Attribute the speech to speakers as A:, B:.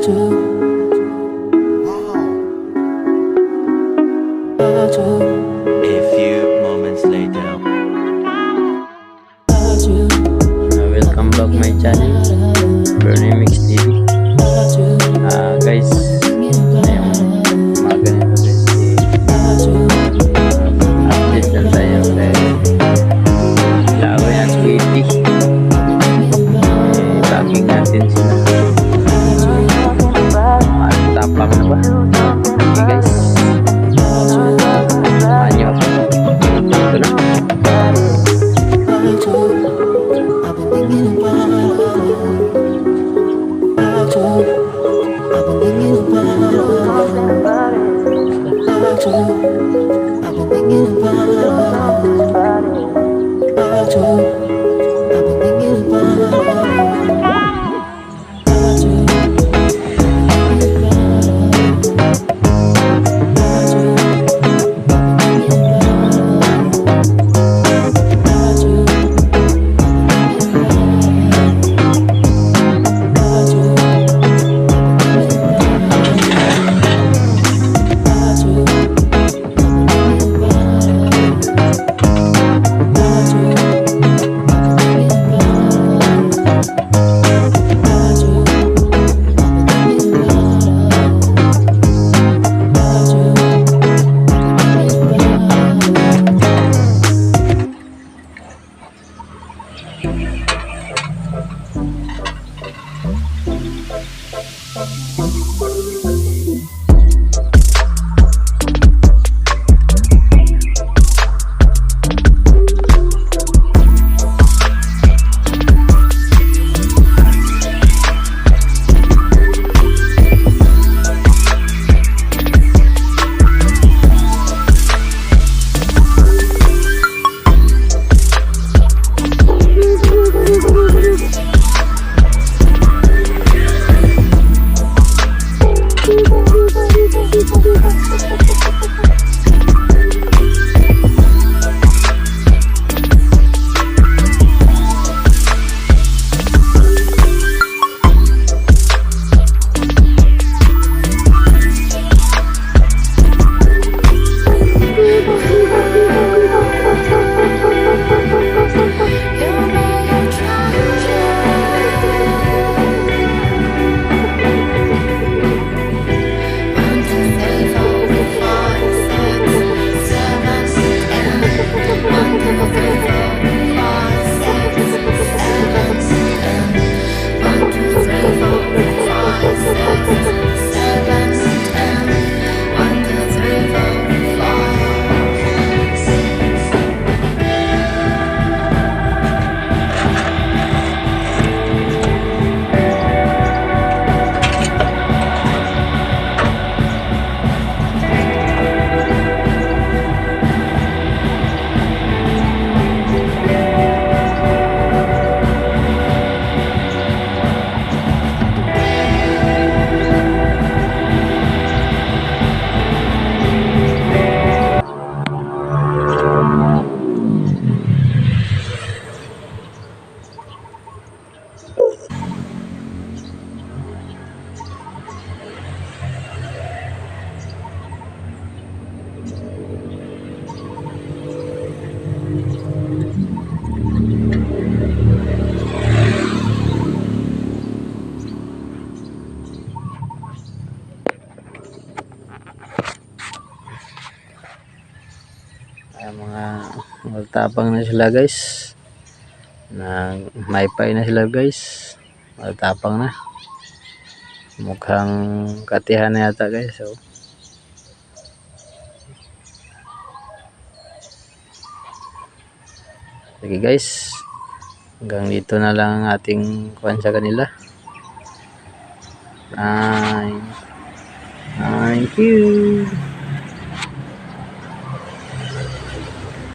A: A few moments later.
B: Welcome back my channel, Remix TV. Guys, ngayong umaga nito guys, update lang tayo kay lawin at twity. Tagging natin sila. Tapak na ba? Okay guys, samahan nyo ako. Ito na. Mga magtapang na sila guys, may pay na sila guys, magtapang na, mukhang katihan na yata guys. So sige guys, hanggang dito na lang ang ating kuwan sa kanila. Thank you.